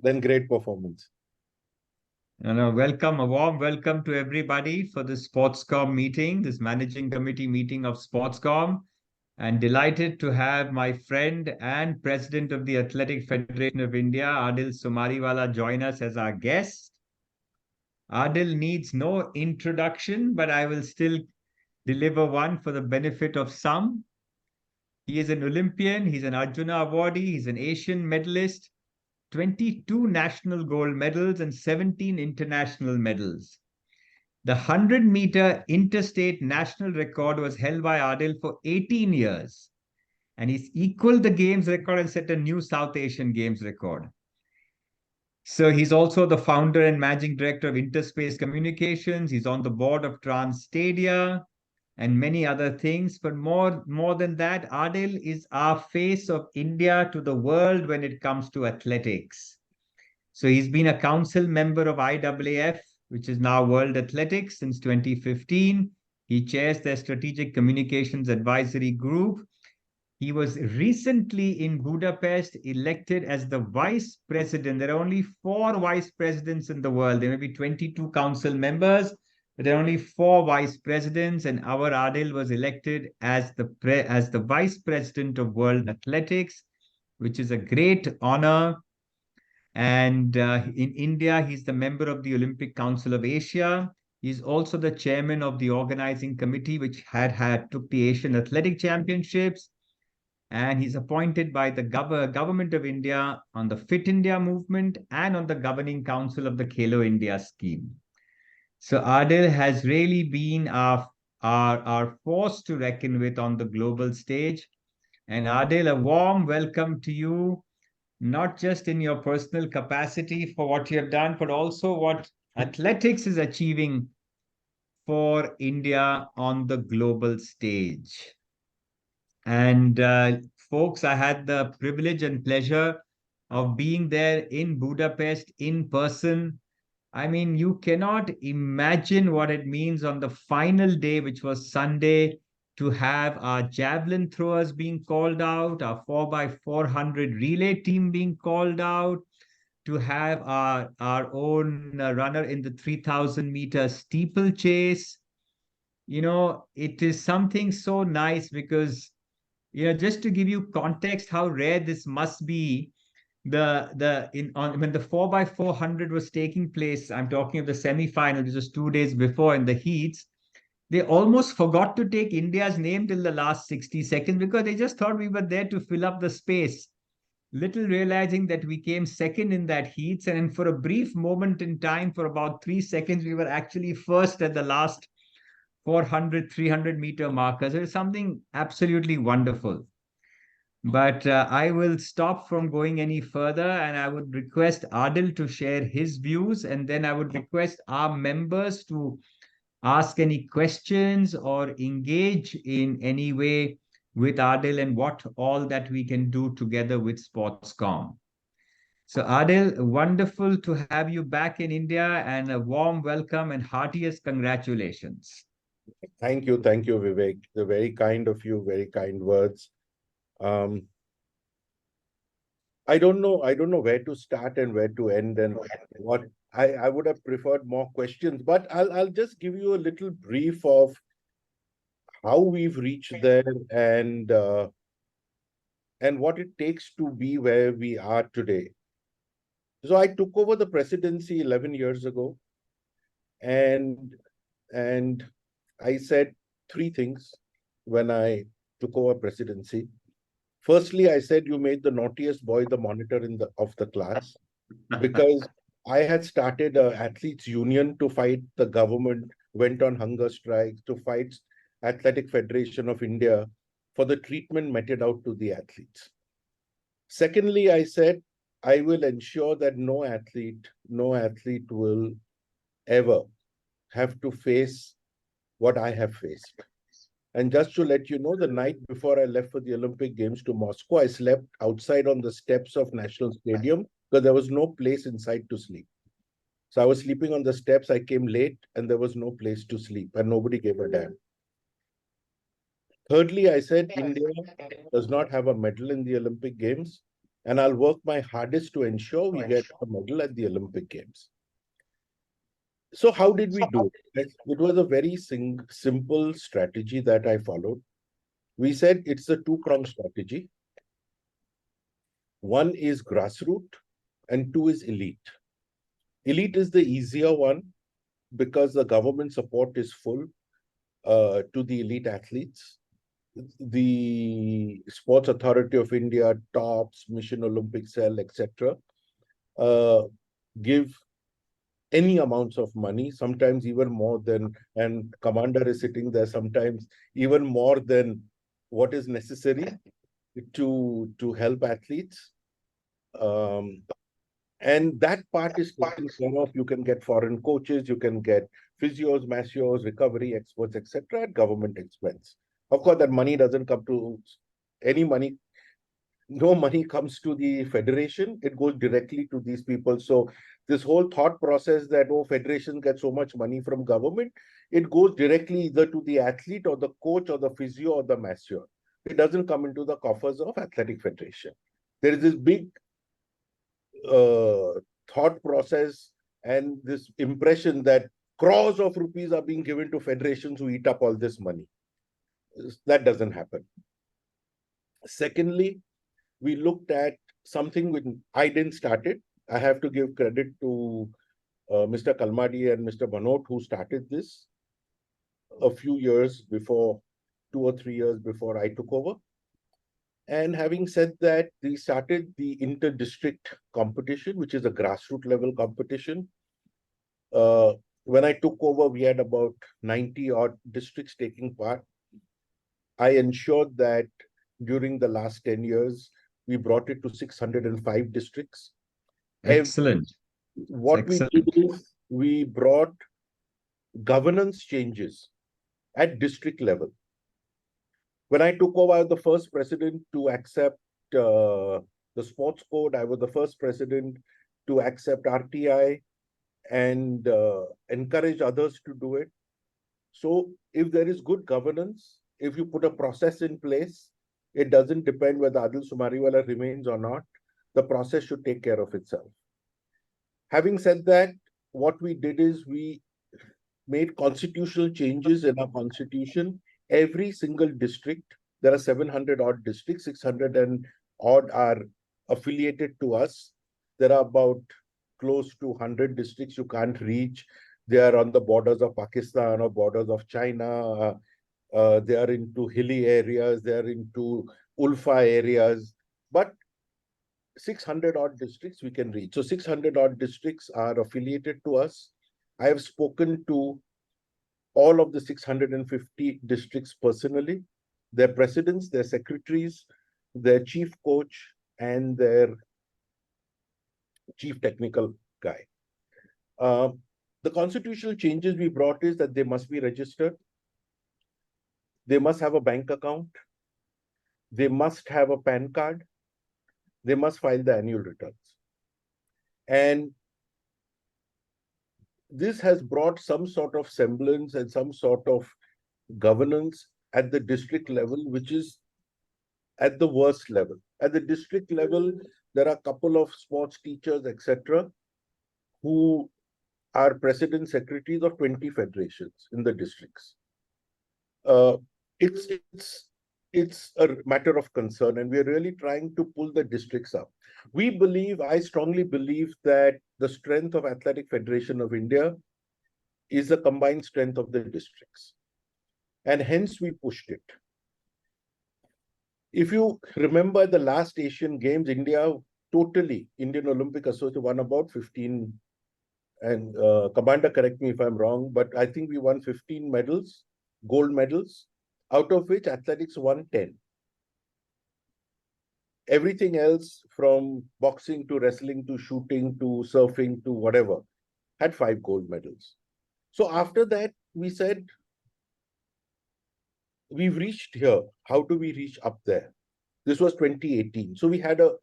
then great performance. Welcome, a warm welcome to everybody for this Sportscom meeting, this managing committee meeting of Sportscom. And delighted to have my friend and president of the Athletic Federation of India, Adille Sumariwalla, join us as our guest. Adil needs no introduction, but I will still deliver one for the benefit of some. He is an Olympian, he's an Arjuna awardee, he's an Asian medalist, 22 national gold medals and 17 international medals. The 100-meter interstate national record was held by Adil for 18 years, and he's equaled the games record and set a new South Asian Games record. So he's also the founder and managing director of Interspace Communications. He's on the board of Trans Stadia and many other things. But more than that, Adil is our face of India to the world when it comes to athletics. So he's been a council member of IAAF, which is now World Athletics, since 2015. He chairs their Strategic Communications Advisory Group. He was recently in Budapest elected as the vice president. There are only 4 vice presidents in the world. There may be 22 council members, but there are only 4 vice presidents. And our Adil was elected as the vice president of World Athletics, which is a great honor. And in India, he's the member of the Olympic Council of Asia. He's also the chairman of the organizing committee, which took the Asian Athletic Championships. And he's appointed by the government of India on the Fit India movement and on the governing council of the Khelo India scheme. So Adil has really been our force to reckon with on the global stage. And Adil, a warm welcome to you, not just in your personal capacity for what you have done, but also what athletics is achieving for India on the global stage. And folks, I had the privilege and pleasure of being there in Budapest in person. I mean, you cannot imagine what it means on the final day, which was Sunday, to have our javelin throwers being called out, our 4x400 relay team being called out, to have our own runner in the 3,000-meter steeplechase. It is something so nice because just to give you context, how rare this must be. When the 4x400 was taking place, I'm talking of the semi-final, this was 2 days before in the heats. They almost forgot to take India's name till the last 60 seconds because they just thought we were there to fill up the space. Little realizing that we came second in that heats, and for a brief moment in time, for about 3 seconds, we were actually first at the last 400, 300-meter markers. It is something absolutely wonderful. But I will stop from going any further, and I would request Adil to share his views, and then I would request our members to ask any questions or engage in any way with Adil and what all that we can do together with Sportscom. So Adil, wonderful to have you back in India, and a warm welcome and heartiest congratulations. Thank you, Vivek. The very kind of you, very kind words. I don't know where to start and where to end, and what I would have preferred more questions, but I'll just give you a little brief of how we've reached there and what it takes to be where we are today. So I took over the presidency 11 years ago, and I said 3 things when I took over presidency. Firstly, I said you made the naughtiest boy the monitor of the class, because I had started an athletes union to fight the government, went on hunger strikes to fight Athletic Federation of India for the treatment meted out to the athletes. Secondly, I said I will ensure that no athlete will ever have to face what I have faced. And just to let you know, the night before I left for the Olympic Games to Moscow, I slept outside on the steps of National Stadium because there was no place inside to sleep. So I was sleeping on the steps. I came late and there was no place to sleep and nobody gave a damn. Thirdly, I said India does not have a medal in the Olympic Games, and I'll work my hardest to ensure we get a medal at the Olympic Games. So how did we do it? It was a very simple strategy that I followed. We said it's a two-pronged strategy. One is grassroots and two is elite. Elite is the easier one because the government support is full to the elite athletes. The Sports Authority of India, TOPS, Mission Olympic Cell, etc., give any amounts of money, sometimes even more than, and commander is sitting there, sometimes even more than what is necessary to help athletes. And that part is taken care of. You can get foreign coaches, you can get physios, massios, recovery experts, etc., at government expense. Of course, that money doesn't come to any money. No money comes to the federation. It goes directly to these people. So this whole thought process that, oh, federation gets so much money from government, it goes directly either to the athlete or the coach or the physio or the masseur. It doesn't come into the coffers of athletic federation. There is this big thought process and this impression that crores of rupees are being given to federations who eat up all this money. That doesn't happen. Secondly, we looked at something which I didn't start it. I have to give credit to Mr. Kalmadi and Mr. Banot, who started this a few years before, 2 or 3 years before I took over. And having said that, we started the inter-district competition, which is a grassroots level competition. When I took over, we had about 90 odd districts taking part. I ensured that during the last 10 years, we brought it to 605 districts. Excellent. What we did is we brought governance changes at district level. When I took over, I was the first president to accept the sports code. I was the first president to accept RTI and encourage others to do it. So if there is good governance, if you put a process in place, it doesn't depend whether Adille Sumariwalla remains or not. The process should take care of itself. Having said that, what we did is we made constitutional changes in our constitution. Every single district, there are 700 odd districts, 600 and odd are affiliated to us. There are about close to 100 districts you can't reach. They are on the borders of Pakistan or borders of China. They are into hilly areas. They are into Ulfa areas. But 600 odd districts we can reach. So 600 odd districts are affiliated to us. I have spoken to all of the 650 districts personally, their presidents, their secretaries, their chief coach, and their chief technical guy. The constitutional changes we brought is that they must be registered. They must have a bank account. They must have a PAN card. They must file the annual returns. And this has brought some sort of semblance and some sort of governance at the district level, which is at the worst level. At the district level, there are a couple of sports teachers, etc., who are president secretaries of 20 federations in the districts. It's a matter of concern, and we're really trying to pull the districts up. I strongly believe that the strength of Athletic Federation of India is the combined strength of the districts. And hence we pushed it. If you remember the last Asian Games, Indian Olympic Association won about 15, and Commander, correct me if I'm wrong, but I think we won 15 medals, gold medals, out of which athletics won 10. Everything else, from boxing to wrestling to shooting to surfing to whatever, had 5 gold medals. So after that, we said, we've reached here. How do we reach up there? This was 2018. So we had a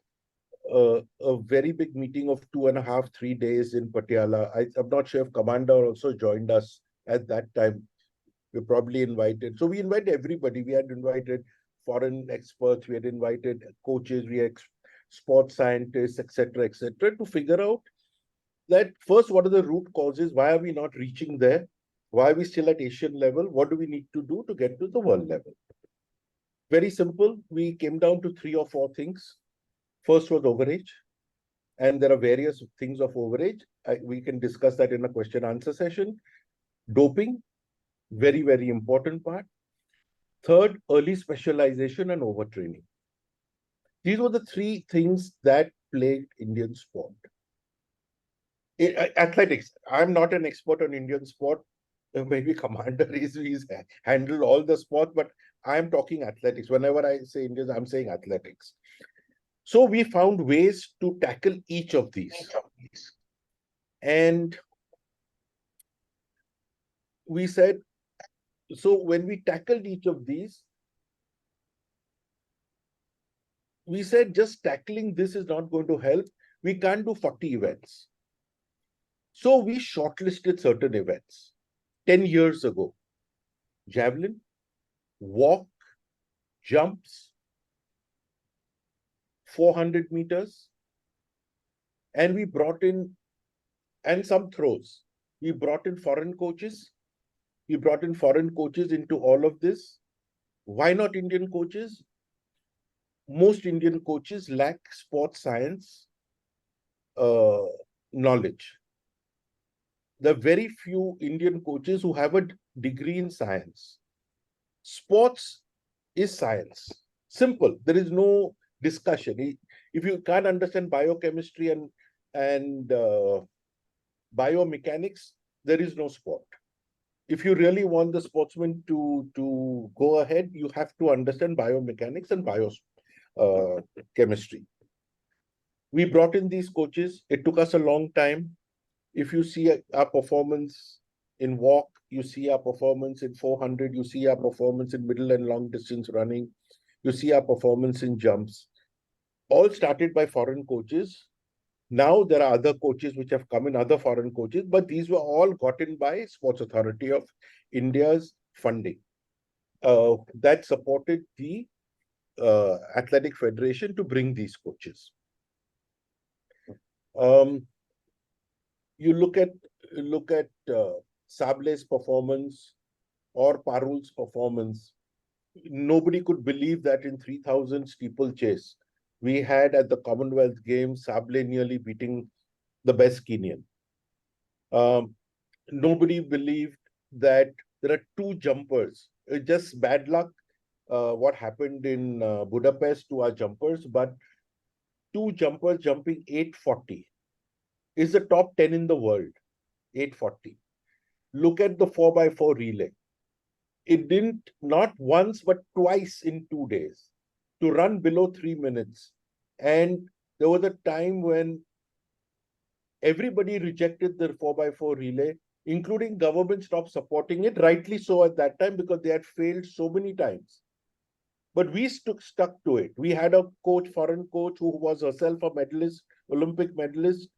very big meeting of 2.5, 3 days in Patiala. I'm not sure if Commander also joined us at that time. We probably invited. So we invited everybody. We had invited foreign experts. We had invited coaches. We had sports scientists, etc., to figure out that first, what are the root causes? Why are we not reaching there? Why are we still at Asian level? What do we need to do to get to the world level? Very simple. We came down to 3 or 4 things. First was overage. And there are various things of overage. We can discuss that in a question answer session. Doping, very, very important part. Third, early specialization and overtraining. These were the 3 things that plagued Indian sport. Athletics, I'm not an expert on Indian sport. Maybe Commander he's handled all the sport, but I'm talking athletics. Whenever I say Indians, I'm saying athletics. So we found ways to tackle each of these. And we said, so when we tackled each of these, we said just tackling this is not going to help. We can't do 40 events. So we shortlisted certain events. 10 years ago, javelin, walk, jumps, 400 meters, and we brought in, and some throws. We brought in foreign coaches. We brought in foreign coaches into all of this. Why not Indian coaches? Most Indian coaches lack sports science knowledge. There are very few Indian coaches who have a degree in science. Sports is science. Simple. There is no discussion. If you can't understand biochemistry and biomechanics, there is no sport. If you really want the sportsman to go ahead, you have to understand biomechanics and chemistry. We brought in these coaches. It took us a long time. If you see our performance in walk, you see our performance in 400, you see our performance in middle and long distance running, you see our performance in jumps. All started by foreign coaches. Now there are other coaches which have come in, other foreign coaches, but these were all gotten by Sports Authority of India's funding. That supported the Athletic Federation to bring these coaches. You look at Sable's performance or Parul's performance. Nobody could believe that in 3,000 steeplechase, we had at the Commonwealth Games, Sable nearly beating the best Kenyan. Nobody believed that there are 2 jumpers. It's just bad luck what happened in Budapest to our jumpers, but 2 jumpers jumping 840 is the top 10 in the world, 840. Look at the 4x4 relay. It didn't, not once, but twice in 2 days, to run below 3 minutes. And there was a time when everybody rejected the 4x4 relay, including government stopped supporting it, rightly so at that time, because they had failed so many times. But we stuck to it. We had a coach, foreign coach, who was herself a medalist, Olympic medalist.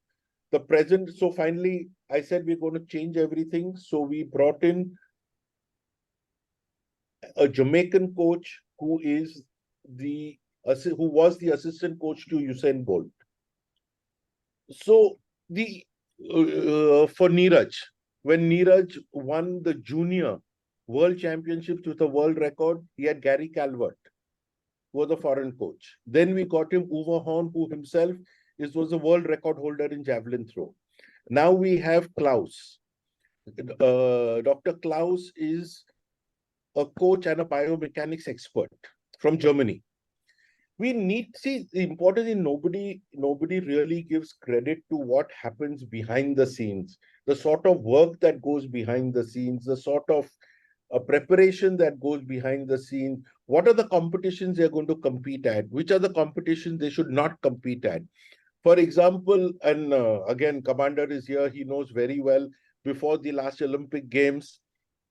The present, so finally, I said we're going to change everything. So we brought in a Jamaican coach who was the assistant coach to Usain Bolt. So for Neeraj, when Neeraj won the junior world championships with a world record, he had Gary Calvert, who was a foreign coach. Then we got him Uwe Horn, who himself was a world record holder in javelin throw. Now we have Klaus. Dr. Klaus is a coach and a biomechanics expert from Germany. We need, see, the important thing, nobody really gives credit to what happens behind the scenes, the sort of work that goes behind the scenes, the sort of preparation that goes behind the scene. What are the competitions they're going to compete at? Which are the competitions they should not compete at? For example, and again, Commander is here, he knows very well, before the last Olympic Games,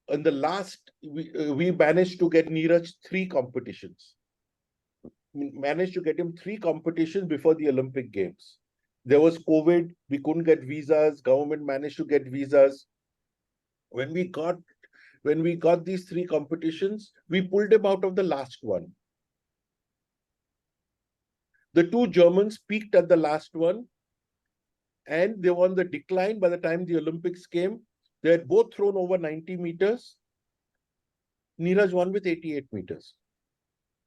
in the last, we managed to get Neeraj 3 competitions. We managed to get him 3 competitions before the Olympic Games. There was COVID, we couldn't get visas, government managed to get visas. When we got these 3 competitions, we pulled him out of the last one. The two Germans peaked at the last one, and they were on the decline by the time the Olympics came. They had both thrown over 90 meters. Neeraj won with 88 meters.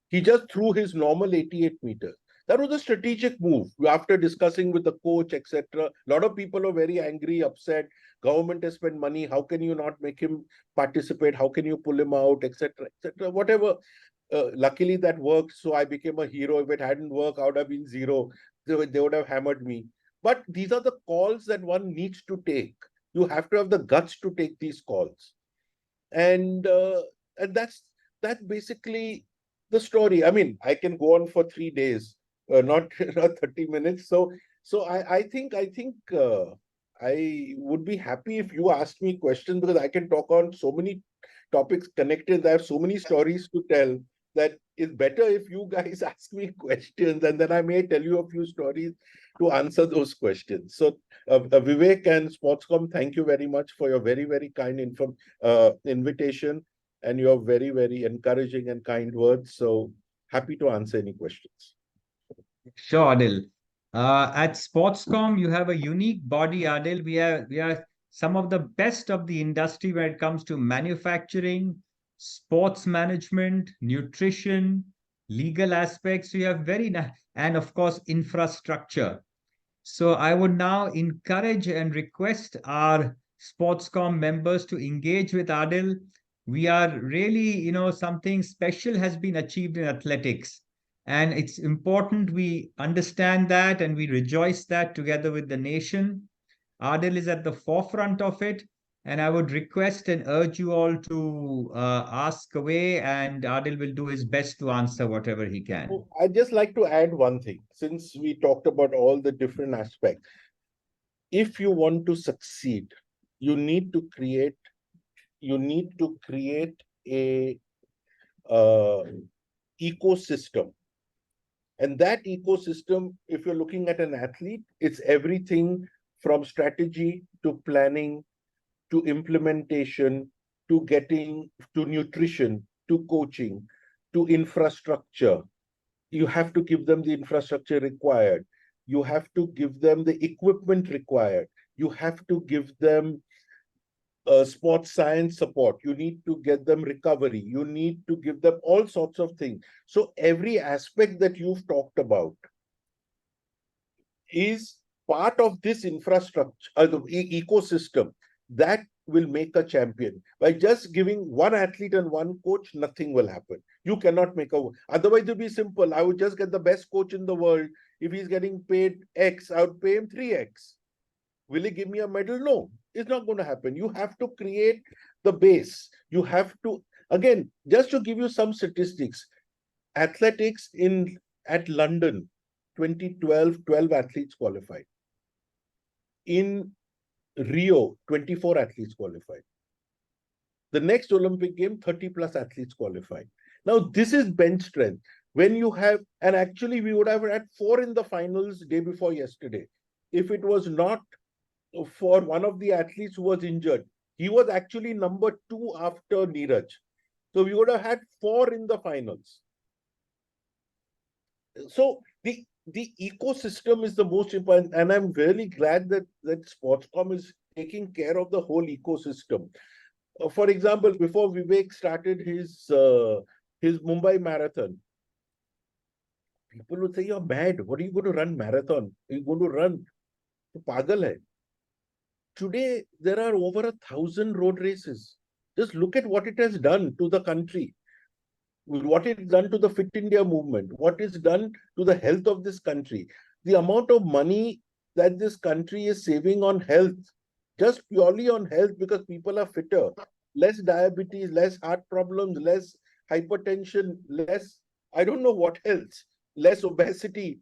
He just threw his normal 88 meters. That was a strategic move. After discussing with the coach, etc., a lot of people are very angry, upset. Government has spent money. How can you not make him participate? How can you pull him out, etc., etc.? Whatever. Luckily, that worked. So I became a hero. If it hadn't worked, I would have been zero. They would have hammered me. But these are the calls that one needs to take. You have to have the guts to take these calls, and that's basically the story. I mean, I can go on for 3 days, not not 30 minutes. So I think I would be happy if you asked me questions, because I can talk on so many topics connected. I have so many stories to tell that it's better if you guys ask me questions, and then I may tell you a few stories to answer those questions. So, Vivek and Sportscom, thank you very much for your very, very kind invitation and your very, very encouraging and kind words. So happy to answer any questions. Sure, Adil. At Sportscom, you have a unique body, Adil. We are some of the best of the industry when it comes to manufacturing, sports management, nutrition, legal aspects. We have and of course infrastructure. So I would now encourage and request our Sportscom members to engage with Adil. We are really, something special has been achieved in athletics. And it's important we understand that and we rejoice that together with the nation. Adil is at the forefront of it. And I would request and urge you all to ask away, and Adil will do his best to answer whatever he can. I'd just like to add one thing, since we talked about all the different aspects. If you want to succeed, you need to create a ecosystem. And that ecosystem, if you're looking at an athlete, it's everything from strategy to planning to implementation to getting to nutrition to coaching to infrastructure. You have to give them the infrastructure required. You have to give them the equipment required. You have to give them sports science support. You need to get them recovery. You need to give them all sorts of things. So every aspect that you've talked about is part of this infrastructure, the ecosystem that will make a champion. By just giving one athlete and one coach, nothing will happen. You cannot make a. Otherwise, it would be simple. I would just get the best coach in the world. If he's getting paid X, I would pay him 3X. Will he give me a medal? No, it's not going to happen. You have to create the base. You have to, again, just to give you some statistics, athletics at London, 2012, 12 athletes qualified. In Rio, 24 athletes qualified. The next Olympic game, 30 plus athletes qualified. Now, this is bench strength. When you have, and actually we would have had 4 in the finals day before yesterday. If it was not for one of the athletes who was injured, he was actually number 2 after Neeraj. So we would have had 4 in the finals. So the ecosystem is the most important, and I'm really glad that Sportscom is taking care of the whole ecosystem. For example, before Vivek started his Mumbai marathon, people would say, "You're mad. What are you going to run marathon? Are you going to run? Pagal hai." Today, there are over 1,000 road races. Just look at what it has done to the country, what it's done to the Fit India movement, what it's done to the health of this country. The amount of money that this country is saving on health, just purely on health, because people are fitter, less diabetes, less heart problems, less hypertension, less, I don't know what else, less obesity.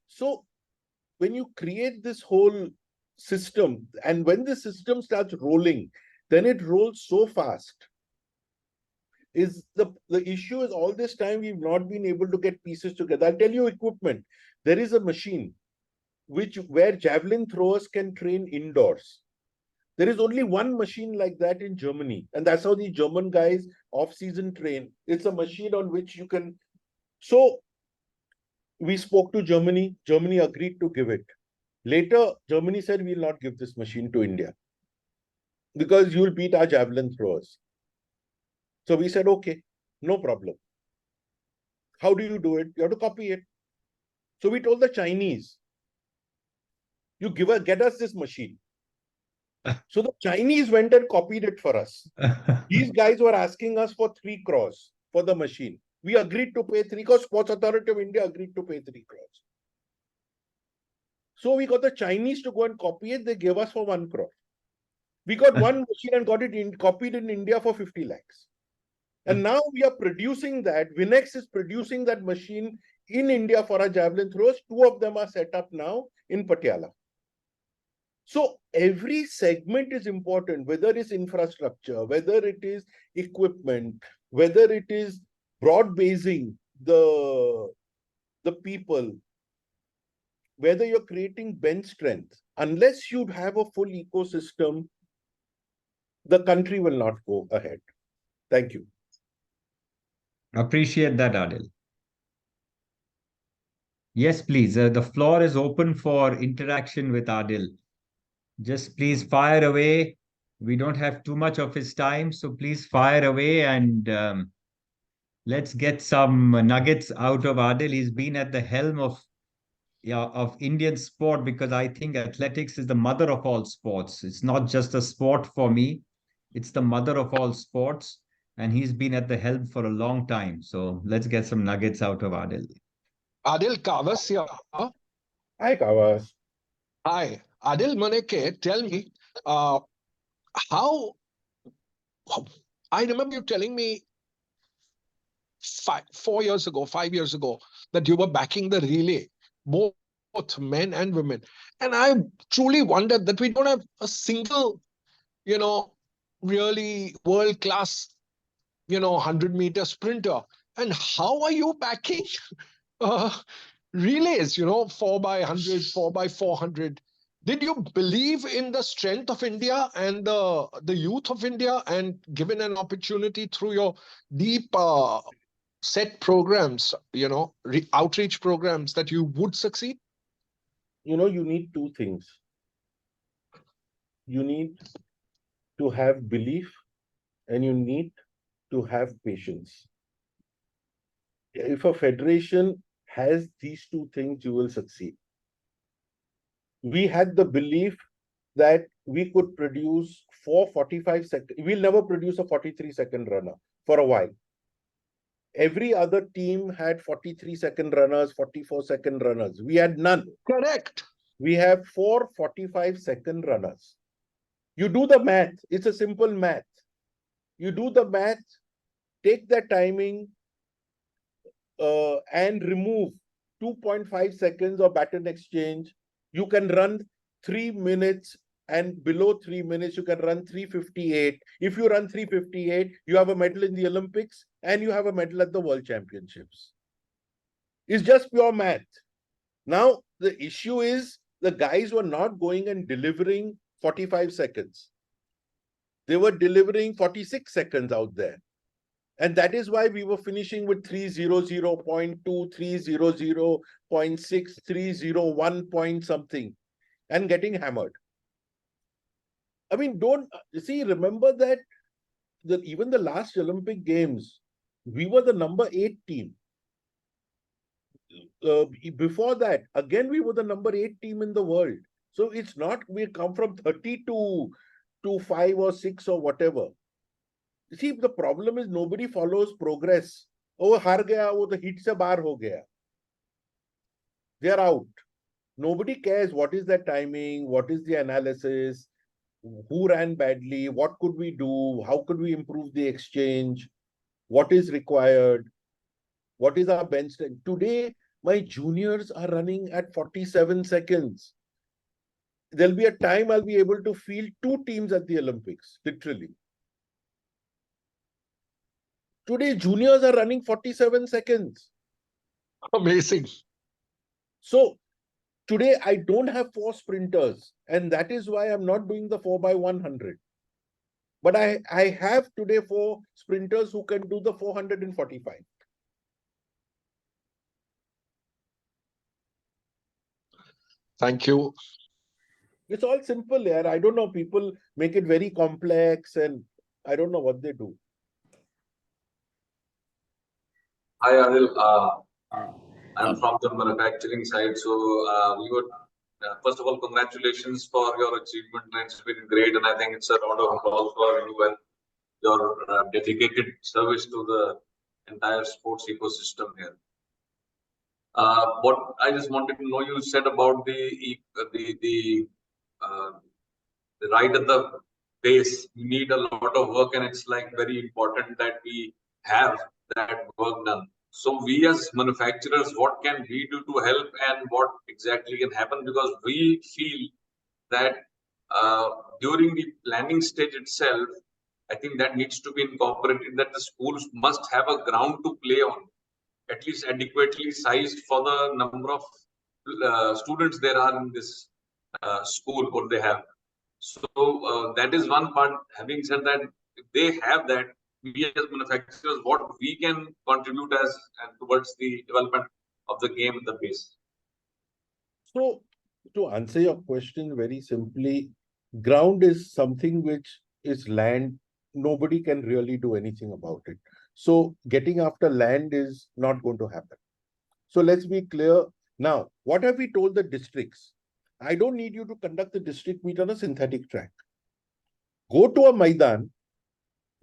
So when you create this whole system, and when the system starts rolling, then it rolls so fast. Is the issue is all this time we've not been able to get pieces together. I'll tell you equipment. There is a machine where javelin throwers can train indoors. There is only one machine like that in Germany, and that's how the German guys off-season train. It's a machine on which you can. So We spoke to Germany. Germany agreed to give it. Later, Germany said, we'll not give this machine to India because you'll beat our javelin throwers. So we said, okay, no problem. How do you do it? You have to copy it. So we told the Chinese, you get us this machine. So the Chinese went and copied it for us. These guys were asking us for 3 crores for the machine. We agreed to pay 3 crores. Sports Authority of India agreed to pay 3 crores. So we got the Chinese to go and copy it. They gave us for 1 crore. We got one machine and got it copied in India for 50 lakhs. And now we are producing that. Vinex is producing that machine in India for our javelin throws. 2 of them are set up now in Patiala. So every segment is important, whether it's infrastructure, whether it is equipment, whether it is broad basing the people, whether you're creating bench strength. Unless you have a full ecosystem, the country will not go ahead. Thank you. Appreciate that, Adil. Yes, please. The floor is open for interaction with Adil. Just please fire away. We don't have too much of his time, so please fire away and let's get some nuggets out of Adil. He's been at the helm of Indian sport because I think athletics is the mother of all sports. It's not just a sport for me; it's the mother of all sports, and he's been at the helm for a long time. So let's get some nuggets out of Adil. Adil Kavas here. Hi, Kawas. Hi. Adil Maneke, tell me, how I remember you telling me 5 years ago, that you were backing the relay, both men and women. And I truly wondered that we don't have a single, really world-class, 100-meter sprinter. And how are you backing relays, 4x100, 4x400? Did you believe in the strength of India and the youth of India, and given an opportunity through your deep set programs, outreach programs, that you would succeed? You need 2 things. You need to have belief and you need to have patience. If a federation has these 2 things, you will succeed. We had the belief that we could produce 4:45 seconds. We'll never produce a 43-second runner for a while. Every other team had 43-second runners, 44-second runners. We had none. Correct. We have 4 45-second runners. You do the math. It's a simple math. You do the math, take the timing, and remove 2.5 seconds of baton exchange. You can run 3 minutes, and below 3 minutes, you can run 3:58. If you run 3:58, you have a medal in the Olympics and you have a medal at the World Championships. It's just pure math. Now, the issue is the guys were not going and delivering 45 seconds. They were delivering 46 seconds out there. And that is why we were finishing with 300.2, 300.6, 301 point something and getting hammered. I mean, remember that even the last Olympic Games, we were the number 8 team. Before that, again, we were the number 8 team in the world. So it's not we come from 30 to 5 or 6 or whatever. See, the problem is nobody follows progress. Oh, हार गया, वो तो heat से बाहर हो गया. They are out. Nobody cares what is the timing, what is the analysis, who ran badly, what could we do, how could we improve the exchange, what is required, what is our bench strength. Today, my juniors are running at 47 seconds. There'll be a time I'll be able to field 2 teams at the Olympics, literally. Today, juniors are running 47 seconds. Amazing. So today, I don't have 4 sprinters, and that is why I'm not doing the 4x100. But I have today 4 sprinters who can do the 445. Thank you. It's all simple, yeah. I don't know. People make it very complex and I don't know what they do. Hi, Adil. I'm from the manufacturing side. So we would, first of all, congratulations for your achievement. It's been great. And I think it's a round of applause for you and your dedicated service to the entire sports ecosystem here. What I just wanted to know, you said about the uh, right at the base, we need a lot of work, and it's like very important that we have that work done. So we as manufacturers, what can we do to help, and what exactly can happen? Because we feel that during the planning stage itself, I think that needs to be incorporated, that the schools must have a ground to play on, at least adequately sized for the number of students there are in this school, what they have. So that is one part. Having said that, if they have that, we as manufacturers, what we can contribute as towards the development of the game in the base. So to answer your question very simply, ground is something which is land. Nobody can really do anything about it. So getting after land is not going to happen. So let's be clear. Now, what have we told the districts? I don't need you to conduct the district meet on a synthetic track. Go to a Maidan.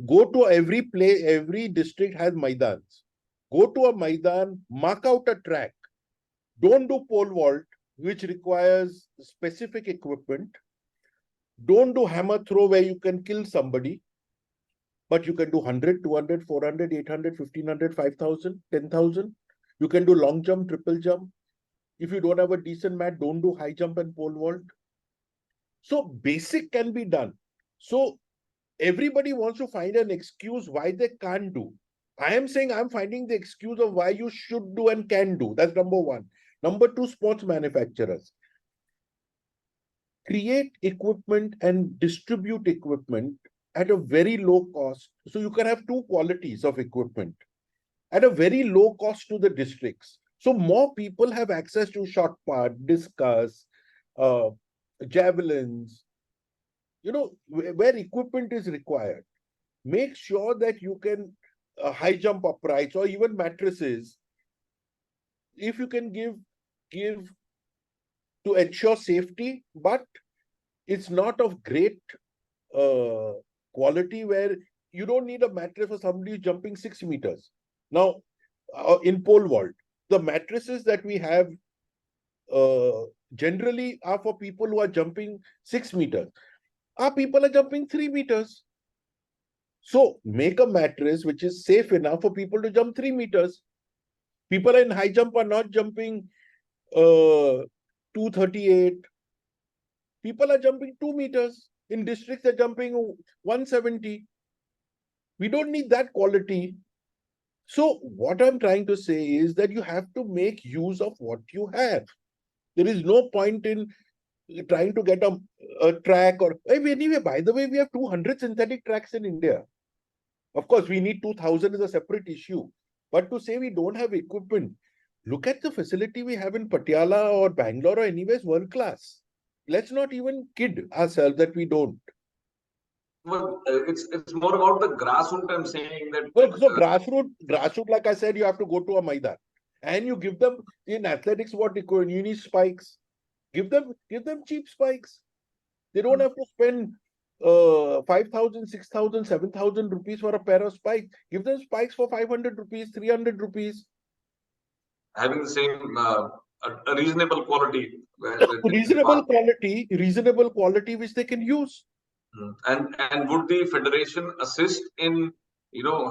Go to every district has Maidans. Go to a Maidan, mark out a track. Don't do pole vault, which requires specific equipment. Don't do hammer throw where you can kill somebody. But you can do 100, 200, 400, 800, 1500, 5000, 10,000. You can do long jump, triple jump. If you don't have a decent mat, don't do high jump and pole vault. So basic can be done. So everybody wants to find an excuse why they can't do. I am saying I'm finding the excuse of why you should do and can do. That's number one. Number two, sports manufacturers. Create equipment and distribute equipment at a very low cost. So you can have two qualities of equipment at a very low cost to the districts. So more people have access to shot put, discus, javelins, where equipment is required. Make sure that you can high jump uprights or even mattresses. If you can give to ensure safety, but it's not of great quality where you don't need a mattress for somebody who's jumping 6 meters. Now, in pole vault, the mattresses that we have generally are for people who are jumping 6 meters. Our people are jumping 3 meters. So make a mattress which is safe enough for people to jump 3 meters. People in high jump are not jumping 238. People are jumping 2 meters. In districts, they're jumping 170. We don't need that quality. So what I'm trying to say is that you have to make use of what you have. There is no point in trying to get a track or anyway, by the way, we have 200 synthetic tracks in India. Of course, we need 2000 is a separate issue. But to say we don't have equipment, look at the facility we have in Patiala or Bangalore or anywhere is world class. Let's not even kid ourselves that we don't. Well, it's more about the grassroots. I'm saying that. So grassroots, like I said, you have to go to a Maidan. And you give them, in athletics, what you need spikes. Give them cheap spikes. They don't have to spend 5,000, 6,000, 7,000 rupees for a pair of spikes. Give them spikes for 500 rupees, 300 rupees. Having the same a reasonable quality. Reasonable quality which they can use. And would the federation assist in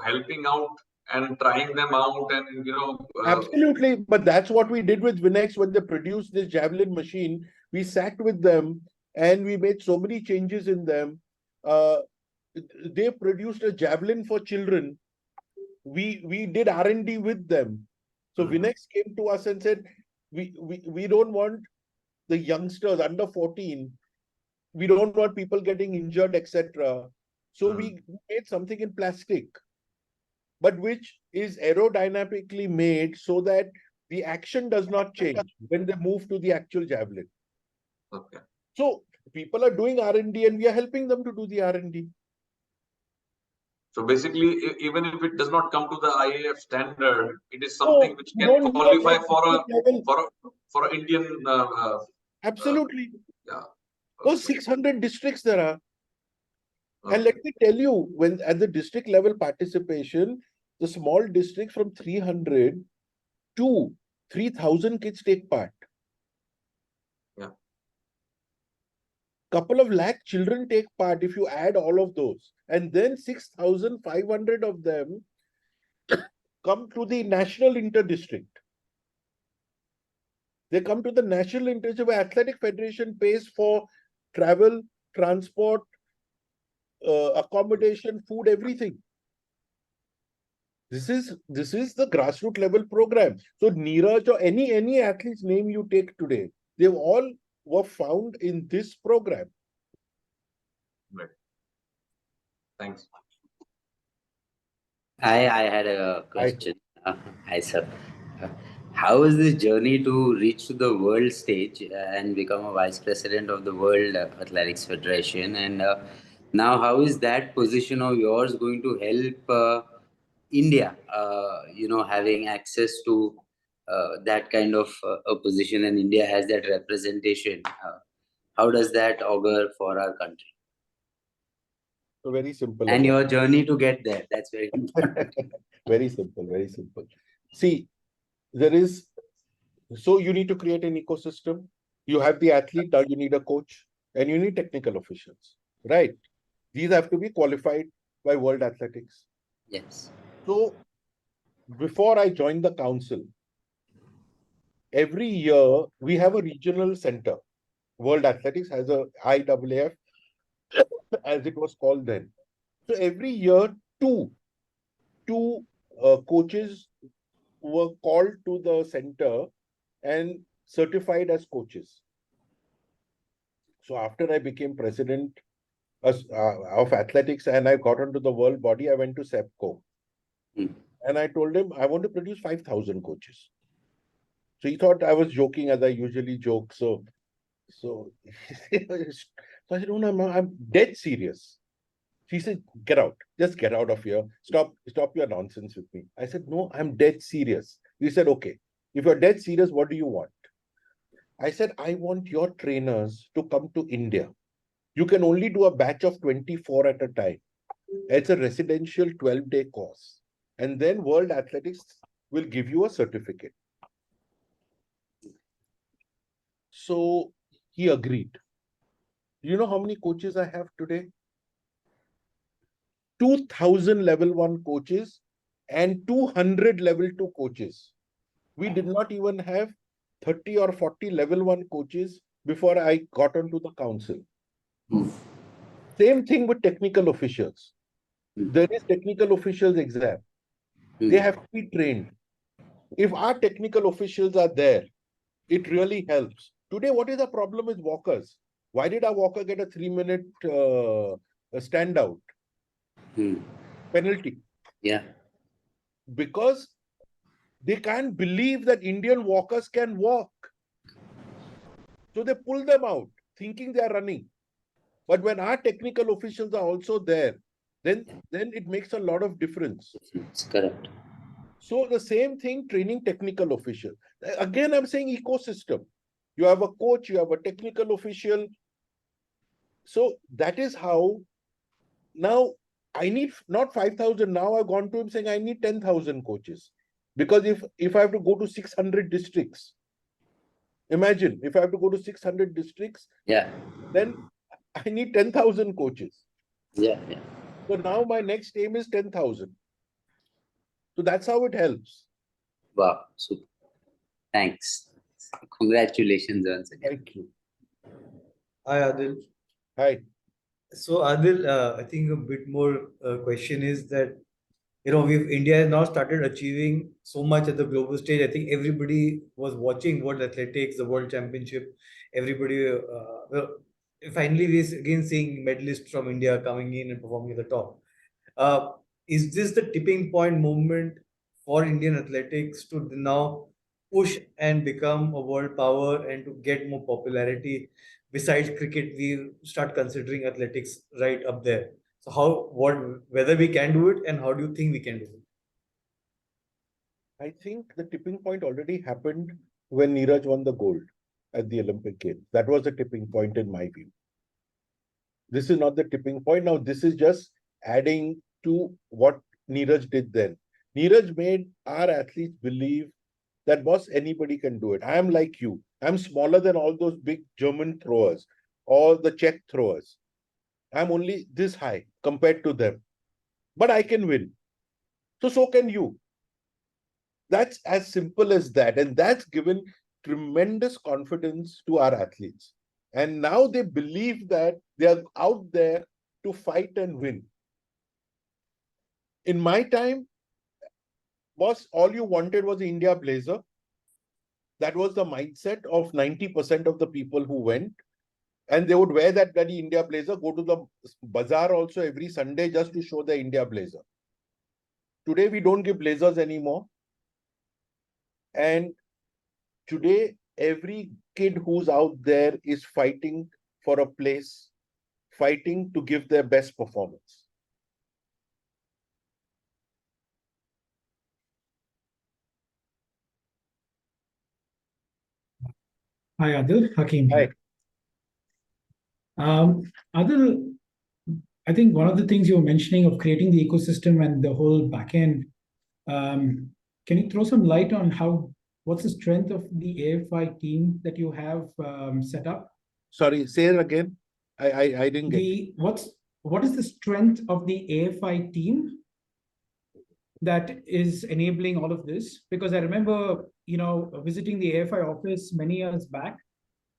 helping out and trying them out and Absolutely, but that's what we did with Vinex when they produced this javelin machine. We sat with them and we made so many changes in them. They produced a javelin for children. We did R&D with them. So Vinex came to us and said, we don't want the youngsters under 14. We don't want people getting injured, etc. So we made something in plastic, but which is aerodynamically made so that the action does not change when they move to the actual javelin. Okay. So people are doing R&D and we are helping them to do the R&D. So basically, even if it does not come to the IAF standard, it is No, something which you can don't need qualify a for district level. a Indian. Absolutely. Yeah. Those 600 districts there are. And Okay. let me tell you, when at the district level participation, the small districts from 300 to 3,000 kids take part. Yeah. Couple of lakh children take part if you add all of those. And then 6,500 of them come to the national inter-district. They come to the national inter-district where Athletic Federation pays for travel, transport, accommodation, food, everything. This is the grassroots level program. So Neeraj or any athlete's name you take today, they all were found in this program. Right. Thanks. I had a question. Hi, sir. How was this journey to reach to the world stage and become a vice president of the World Athletics Federation? And now, how is that position of yours going to help India? Having access to that kind of a position, and India has that representation. How does that augur for our country? So very simple. And your journey to get there. That's very very simple, very simple. See, so you need to create an ecosystem. You have the athlete, now you need a coach, and you need technical officials, right? These have to be qualified by World Athletics. Yes. So before I joined the council, every year we have a regional center. World Athletics has a IAAF, as it was called then. So every year, two coaches were called to the center and certified as coaches. So after I became president of athletics and I got onto the world body, I went to SEPCO. And I told him, I want to produce 5,000 coaches. So he thought I was joking, as I usually joke. So I said, no, I'm dead serious. He said, get out. Just get out of here. Stop your nonsense with me. I said, no, I'm dead serious. He said, okay. If you're dead serious, what do you want? I said, I want your trainers to come to India. You can only do a batch of 24 at a time. It's a residential 12-day course. And then World Athletics will give you a certificate. So he agreed. You know how many coaches I have today? 2,000 level 1 coaches and 200 level 2 coaches. We did not even have 30 or 40 level 1 coaches before I got onto the council. Same thing with technical officials. There is technical officials exam. They have to be trained. If our technical officials are there, it really helps. Today, what is the problem with walkers? Why did our walker get a 3-minute standout? Penalty. Yeah. Because they can't believe that Indian walkers can walk. So they pull them out, thinking they are running. But when our technical officials are also there, then it makes a lot of difference. It's correct. So the same thing, training technical official. Again, I'm saying ecosystem. You have a coach, you have a technical official. So that is how now I need not 5,000. Now I've gone to him saying I need 10,000 coaches. Because if I have to go to 600 districts, imagine if I have to go to 600 districts, then I need 10,000 coaches. Yeah. So now my next aim is 10,000. So that's how it helps. Wow, super. Thanks. Congratulations once again. Thank you. Hi, Adil. Hi. So, Adil, I think a bit more question is that, India has now started achieving so much at the global stage. I think everybody was watching World Athletics, the World Championship. Everybody, finally, we're again seeing medalists from India coming in and performing at the top. Is this the tipping point moment for Indian athletics to now push and become a world power and to get more popularity? besides cricket, we start considering athletics right up there. So whether we can do it, and how do you think we can do it? I think the tipping point already happened when Neeraj won the gold at the Olympic Games. That was the tipping point in my view. This is not the tipping point. Now, this is just adding to what Neeraj did then. Neeraj made our athletes believe that, boss, anybody can do it. I am like you. I'm smaller than all those big German throwers or the Czech throwers. I'm only this high compared to them. But I can win. So can you. That's as simple as that. And that's given tremendous confidence to our athletes. And now they believe that they are out there to fight and win. In my time, boss, all you wanted was the India blazer. That was the mindset of 90% of the people who went. And they would wear that bloody India blazer, go to the bazaar also every Sunday just to show the India blazer. Today, we don't give blazers anymore. And today, every kid who's out there is fighting for a place, fighting to give their best performance. Hi, Adil. Hakeem Hi. here. Adil, I think one of the things you were mentioning of creating the ecosystem and the whole backend, can you throw some light on what's the strength of the AFI team that you have set up? Sorry, say it again. I didn't get it. What is the strength of the AFI team that is enabling all of this? Because I remember, visiting the AFI office many years back,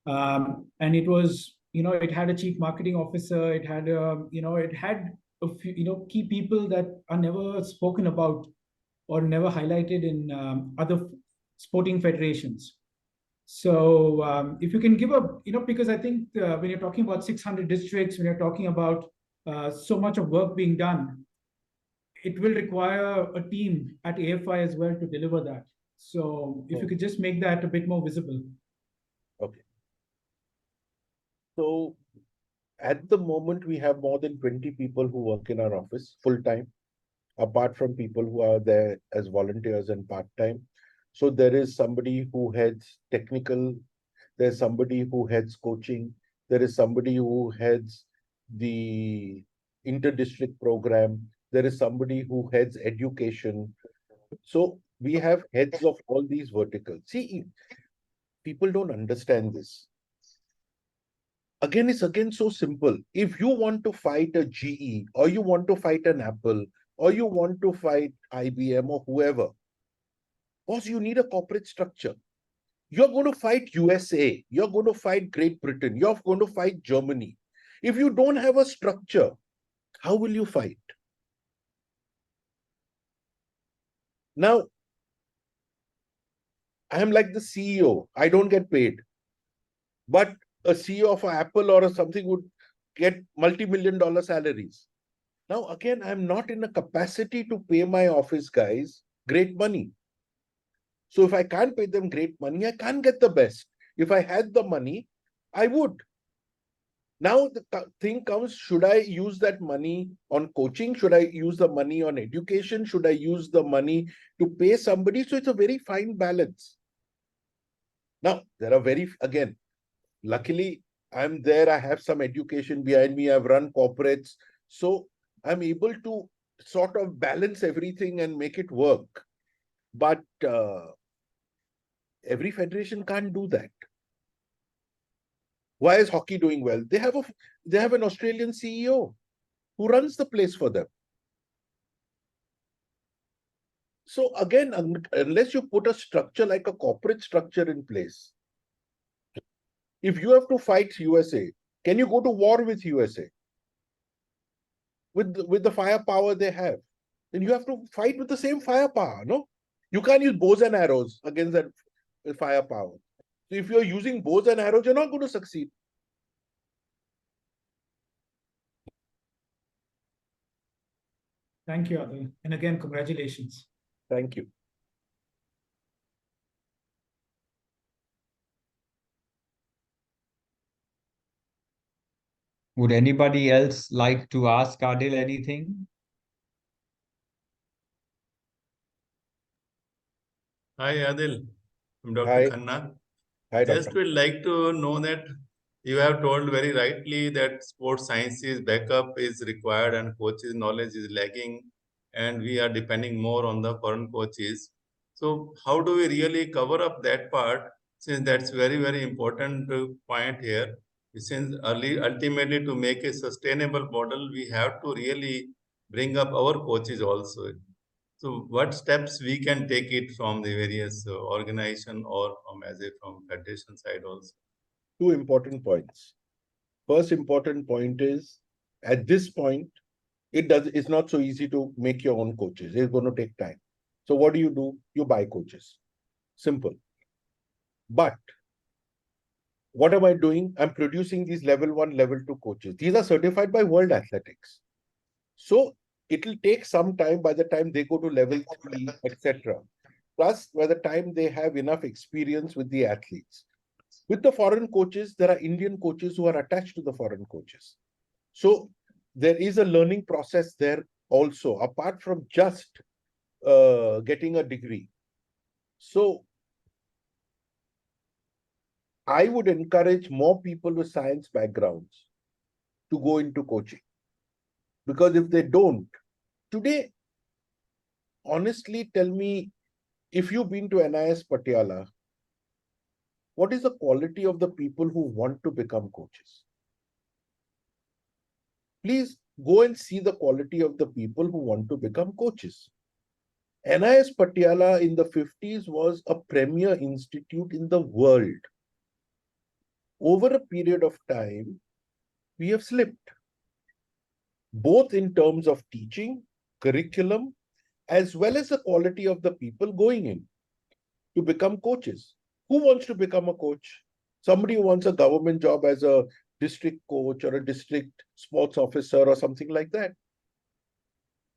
and it was, it had a chief marketing officer, it had, it had a few, key people that are never spoken about or never highlighted in other sporting federations. So if you can give because I think when you're talking about 600 districts, when you're talking about so much of work being done, it will require a team at AFI as well to deliver that. So if you could just make that a bit more visible. Okay. So at the moment, we have more than 20 people who work in our office full-time, apart from people who are there as volunteers and part-time. So there is somebody who heads technical, there's somebody who heads coaching, there is somebody who heads the inter-district program, there is somebody who heads education. So we have heads of all these verticals. See, people don't understand this. Again, it's so simple. If you want to fight a GE, or you want to fight an Apple, or you want to fight IBM or whoever, boss, you need a corporate structure. You're going to fight USA, you're going to fight Great Britain, you're going to fight Germany. If you don't have a structure, how will you fight? Now, I am like the CEO. I don't get paid. But a CEO of Apple or something would get multi-million-dollar salaries. Now, again, I'm not in a capacity to pay my office guys great money. So if I can't pay them great money, I can't get the best. If I had the money, I would. Now the thing comes, should I use that money on coaching? Should I use the money on education? Should I use the money to pay somebody? So it's a very fine balance. Now, there are again, luckily, I'm there. I have some education behind me. I've run corporates. So I'm able to sort of balance everything and make it work. But every federation can't do that. Why is hockey doing well? They have an Australian CEO who runs the place for them. So again, unless you put a structure like a corporate structure in place, if you have to fight USA, can you go to war with USA? With the firepower they have, then you have to fight with the same firepower, no? You can't use bows and arrows against that firepower. So if you're using bows and arrows, you're not going to succeed. Thank you, Adil. And again, congratulations. Thank you. Would anybody else like to ask Adil anything? Hi, Adil. I'm Dr. Hi. Khanna. Hi, Just Doctor. would like to know that you have told very rightly that sports sciences backup is required and coaches' knowledge is lacking, and we are depending more on the foreign coaches. So, how do we really cover up that part? Since that's very, very important point here. Since ultimately to make a sustainable model, we have to really bring up our coaches also. So, what steps we can take it from the various organization or from federation side also? Two important points. First important point is, at this point, it's not so easy to make your own coaches. It's going to take time. So what do? You buy coaches. Simple. But what am I doing? I'm producing these level 1, level 2 coaches. These are certified by World Athletics. So it will take some time by the time they go to level 3, etc. Plus, by the time they have enough experience with the athletes. With the foreign coaches, there are Indian coaches who are attached to the foreign coaches. So there is a learning process there also, apart from just getting a degree. So I would encourage more people with science backgrounds to go into coaching. Because if they don't, today, honestly, tell me, if you've been to NIS Patiala, what is the quality of the people who want to become coaches? Please go and see the quality of the people who want to become coaches. NIS Patiala in the 50s was a premier institute in the world. Over a period of time, we have slipped, both in terms of teaching, curriculum, as well as the quality of the people going in to become coaches. Who wants to become a coach? Somebody who wants a government job as a district coach or a district sports officer or something like that.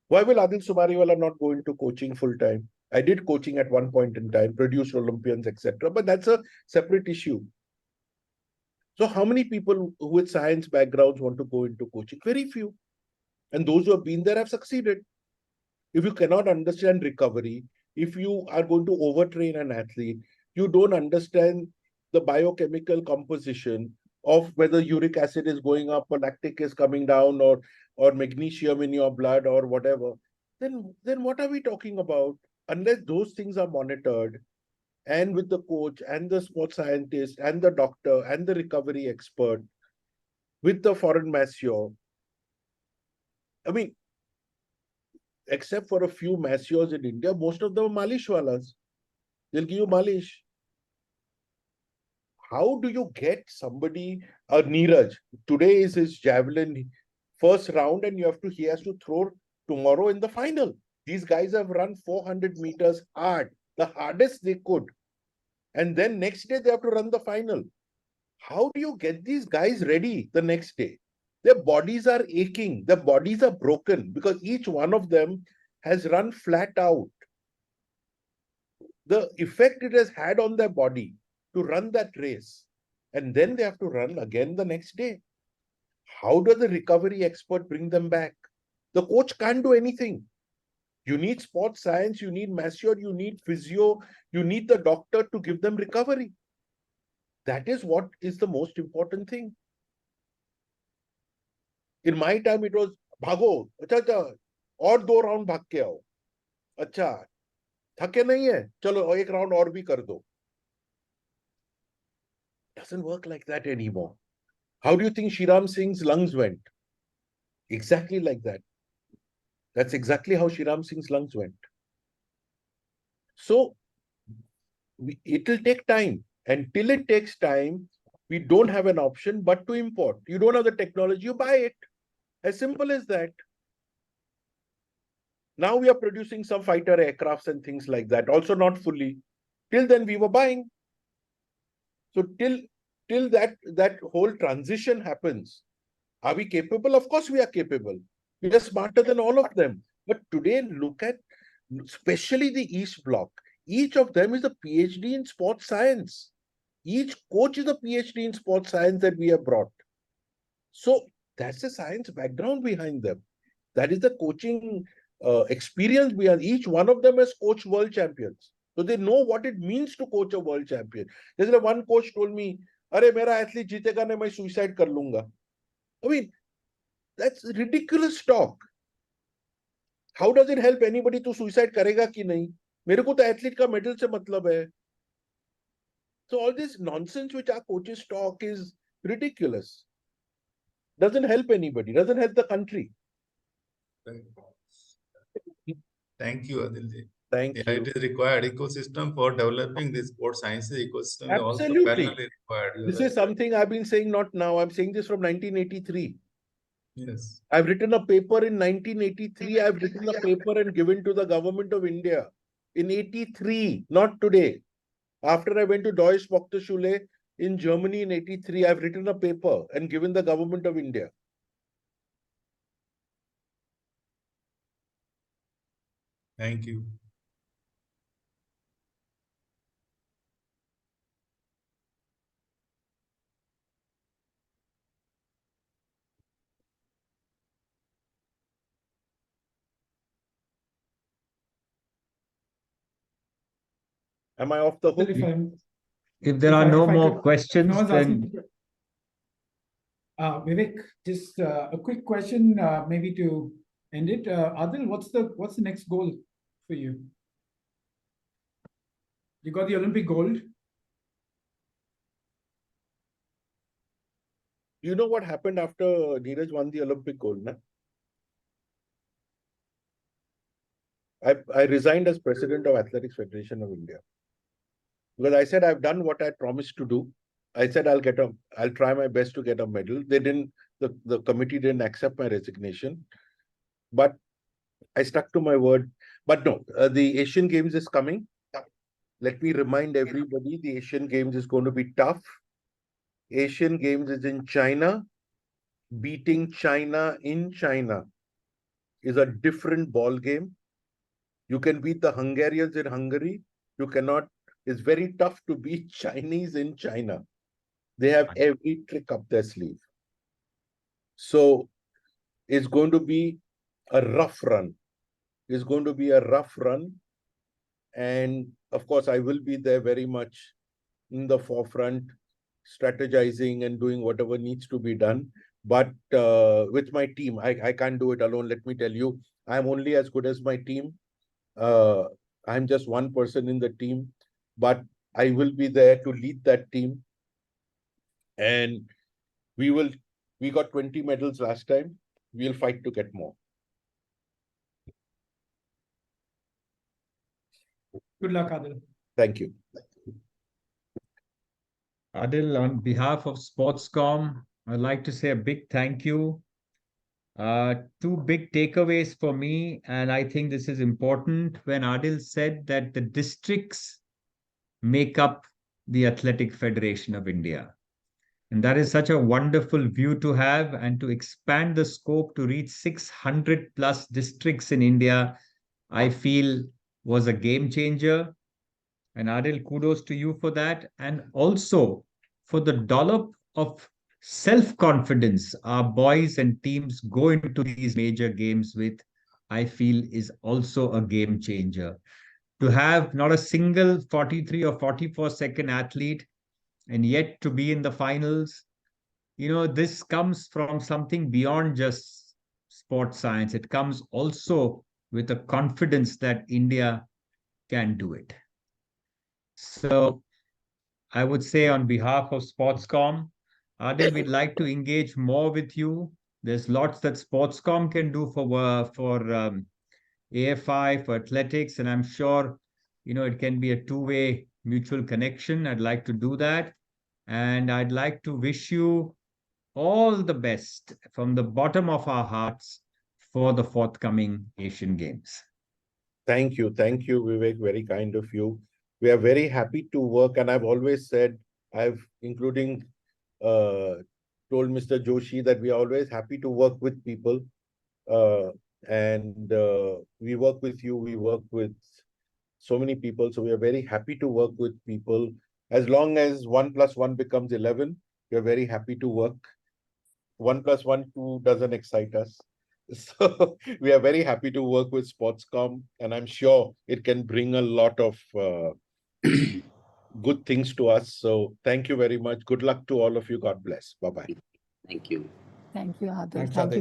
Why will Adille Sumariwalla not go into coaching full time? I did coaching at one point in time, produced Olympians, etc. But that's a separate issue. So how many people with science backgrounds want to go into coaching? Very few. And those who have been there have succeeded. If you cannot understand recovery, if you are going to overtrain an athlete, you don't understand the biochemical composition of whether uric acid is going up or lactic is coming down or magnesium in your blood or whatever, then what are we talking about? Unless those things are monitored, and with the coach and the sports scientist and the doctor and the recovery expert, with the foreign masseur. I mean, except for a few masseurs in India, most of them are malish walas. They'll give you malish. How do you get somebody, Neeraj, today is his javelin first round and he has to throw tomorrow in the final. These guys have run 400 meters hard, the hardest they could. And then next day they have to run the final. How do you get these guys ready the next day? Their bodies are aching, their bodies are broken because each one of them has run flat out. The effect it has had on their body to run that race, and then they have to run again the next day. How does the recovery expert bring them back? The coach can't do anything. You need sports science, you need masseur, you need physio, you need the doctor to give them recovery. That is what is the most important thing. In my time, it was भागो, अच्छा और 2 round भाग के आओ, अच्छा थके नहीं है, चलो एक राउंड और भी कर दो. Doesn't work like that anymore. How do you think Shriram Singh's lungs went? Exactly like that. That's exactly how Shriram Singh's lungs went. So it will take time. And till it takes time, we don't have an option but to import. You don't have the technology, you buy it. As simple as that. Now we are producing some fighter aircrafts and things like that. Also not fully. Till then we were buying. So till that whole transition happens, are we capable? Of course we are capable. We are smarter than all of them. But today, look at, especially the East Bloc. Each of them is a PhD in sports science. Each coach is a PhD in sports science that we have brought. So That's the science background behind them. That is the coaching experience behind. Each one of them has coached world champions. So they know what it means to coach a world champion. There's like one coach told me, "Arey, mera athlete jeetega na, main suicide kar lunga." I mean, that's ridiculous talk. How does it help anybody to suicide karega ki nahi? मेरे को तो athlete का medal से मतलब है. So all this nonsense which our coaches talk is ridiculous. Doesn't help anybody, doesn't help the country. Thank you, Adilji. Thank Yeah, you. it is required ecosystem for developing the sports sciences ecosystem. Absolutely. Also parallelly required. This is something I've been saying not now. I'm saying this from 1983. Yes. I've written a paper in 1983. I've written a paper and given to the government of India in 83, not today. After I went to Deutsche Sportschule in Germany in 83, I've written a paper and given the government of India. Thank you. Am I off the hook? If there are no more questions, no one's then Vivek, just a quick question, maybe to end it. Adil, what's the next goal for you? You got the Olympic gold. You know what happened after Neeraj won the Olympic gold, na? I resigned as president of Athletics Federation of India. Because I said I've done what I promised to do. I said I'll try my best to get a medal. They didn't, the committee didn't accept my resignation. But I stuck to my word. But no, the Asian Games is coming. Let me remind everybody, the Asian Games is going to be tough. Asian Games is in China. Beating China in China is a different ball game. You can beat the Hungarians in Hungary. You cannot. It's very tough to beat Chinese in China. They have every trick up their sleeve. So it's going to be a rough run. It's going to be a rough run. And of course, I will be there very much in the forefront, strategizing and doing whatever needs to be done. But with my team, I can't do it alone. Let me tell you, I'm only as good as my team. I'm just one person in the team, but I will be there to lead that team. And we got 20 medals last time. We'll fight to get more. Good luck, Adil. Thank you. Adil, on behalf of Sportscom, I'd like to say a big thank you. Two big takeaways for me, and I think this is important when Adil said that the districts make up the Athletic Federation of India. And that is such a wonderful view to have, and to expand the scope to reach 600 plus districts in India, I feel was a game changer. And Adil, kudos to you for that. And also for the dollop of self-confidence our boys and teams go into these major games with, I feel is also a game changer. To have not a single 43 or 44-second athlete and yet to be in the finals, this comes from something beyond just sports science. It comes also with a confidence that India can do it. So I would say on behalf of Sportscom, Adil, we'd like to engage more with you. There's lots that Sportscom can do for AFI, for athletics, and I'm sure, it can be a two-way mutual connection. I'd like to do that. And I'd like to wish you all the best from the bottom of our hearts for the forthcoming Asian Games. Thank you, Vivek. Very kind of you. We are very happy to work, and I've always said, including told Mr. Joshi that we are always happy to work with people. And we work with you, we work with so many people. So we are very happy to work with people. As long as 1 + 1 becomes 11, we are very happy to work. 1 + 1 2 doesn't excite us. So we are very happy to work with Sportscom, and I'm sure it can bring a lot of good things to us. So thank you very much. Good luck to all of you. God bless. Bye-bye. Thank you. Thank you, Adil. Thanks, Thank you. Adil.